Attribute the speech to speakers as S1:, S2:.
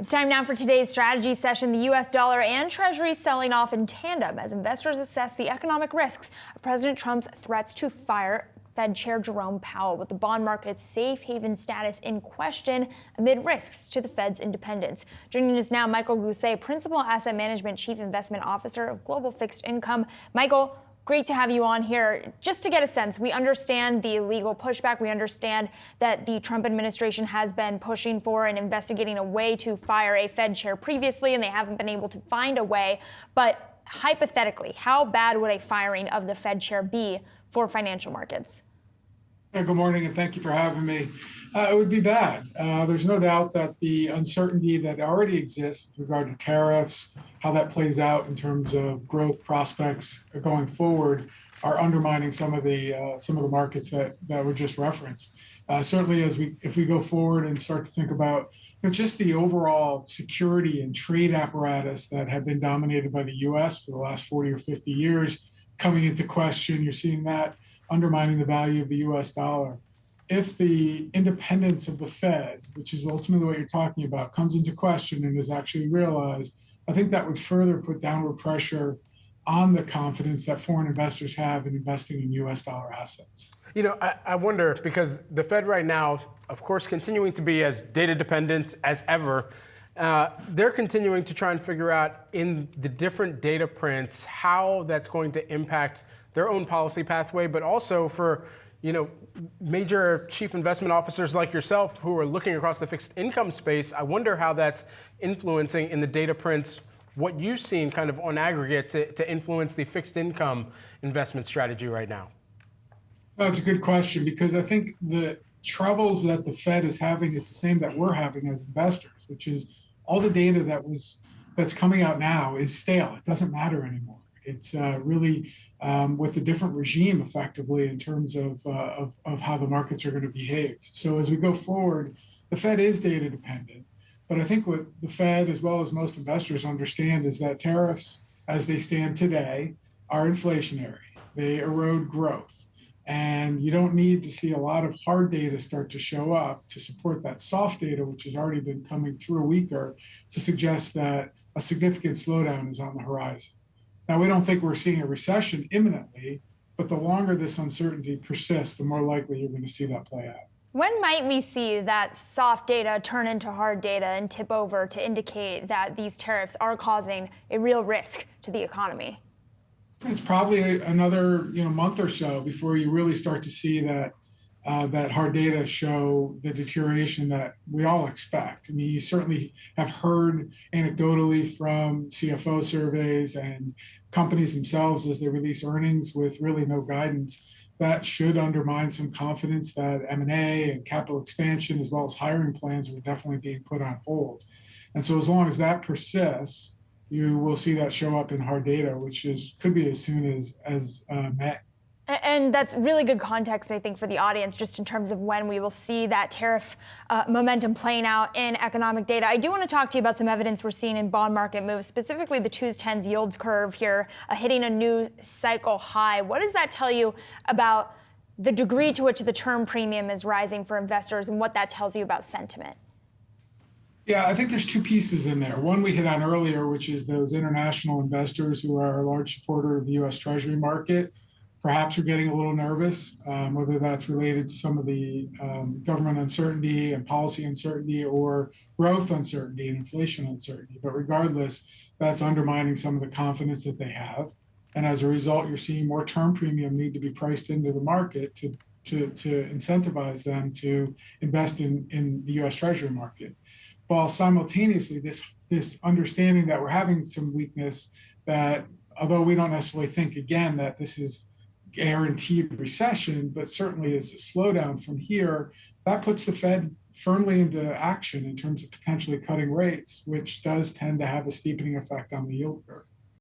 S1: It's time now for today's strategy session. The U.S. dollar and Treasury selling off in tandem as investors assess the economic risks of President Trump's threats to fire Fed Chair Jerome Powell, with the bond market's safe haven status in question amid risks to the Fed's independence. Joining us now, Michael Gousset, Principal Asset Management Chief Investment Officer of Global Fixed Income. Michael, great to have you on here. Just to get a sense, we understand the legal pushback. We understand that the Trump administration has been pushing for and investigating a way to fire a Fed chair previously, and they haven't been able to find a way. But hypothetically, how bad would a firing of the Fed chair be for financial markets?
S2: Good morning, and thank you for having me. It would be bad. There's no doubt that the uncertainty that already exists with regard to tariffs, how that plays out in terms of growth prospects going forward, are undermining some of the markets that were just referenced. Certainly, if we go forward and start to think about just the overall security and trade apparatus that have been dominated by the U.S. for the last 40 or 50 years coming into question, you're seeing that undermining the value of the U.S. dollar. If the independence of the Fed, which is ultimately what you're talking about, comes into question and is actually realized, I think that would further put downward pressure on the confidence that foreign investors have in investing in U.S. dollar assets.
S3: You know, I wonder, because the Fed right now, of course, continuing to be as data dependent as ever, they're continuing to try and figure out in the different data prints how that's going to impact their own policy pathway, but also for, major chief investment officers like yourself who are looking across the fixed income space. I wonder how that's influencing in the data prints what you've seen kind of on aggregate to influence the fixed income investment strategy right now.
S2: That's a good question, because I think the troubles that the Fed is having is the same that we're having as investors, which is all the data that's coming out now is stale. It doesn't matter anymore. It's really with a different regime, effectively, in terms of how the markets are going to behave. So as we go forward, the Fed is data dependent. But I think what the Fed, as well as most investors, understand is that tariffs, as they stand today, are inflationary. They erode growth. And you don't need to see a lot of hard data start to show up to support that soft data, which has already been coming through weaker, to suggest that a significant slowdown is on the horizon. Now, we don't think we're seeing a recession imminently, but the longer this uncertainty persists, the more likely you're going to see that play out.
S1: When might we see that soft data turn into hard data and tip over to indicate that these tariffs are causing a real risk to the economy?
S2: It's probably another month or so before you really start to see that hard data show the deterioration that we all expect. I mean, you certainly have heard anecdotally from CFO surveys and companies themselves as they release earnings with really no guidance. That should undermine some confidence that M&A and capital expansion, as well as hiring plans, are definitely being put on hold. And so as long as that persists, you will see that show up in hard data, which could be as soon as May.
S1: And that's really good context, I think, for the audience, just in terms of when we will see that tariff momentum playing out in economic data. I do want to talk to you about some evidence we're seeing in bond market moves, specifically the 2s10s yields curve here, hitting a new cycle high. What does that tell you about the degree to which the term premium is rising for investors and what that tells you about sentiment?
S2: Yeah, I think there's two pieces in there. One we hit on earlier, which is those international investors who are a large supporter of the U.S. Treasury market. Perhaps are getting a little nervous, whether that's related to some of the government uncertainty and policy uncertainty or growth uncertainty and inflation uncertainty. But regardless, that's undermining some of the confidence that they have. And as a result, you're seeing more term premium need to be priced into the market to incentivize them to invest in the U.S. Treasury market. While simultaneously, this understanding that we're having some weakness, that although we don't necessarily think, again, that this is guaranteed recession, but certainly is a slowdown from here, that puts the Fed firmly into action in terms of potentially cutting rates, which does tend to have a steepening effect on the yield curve.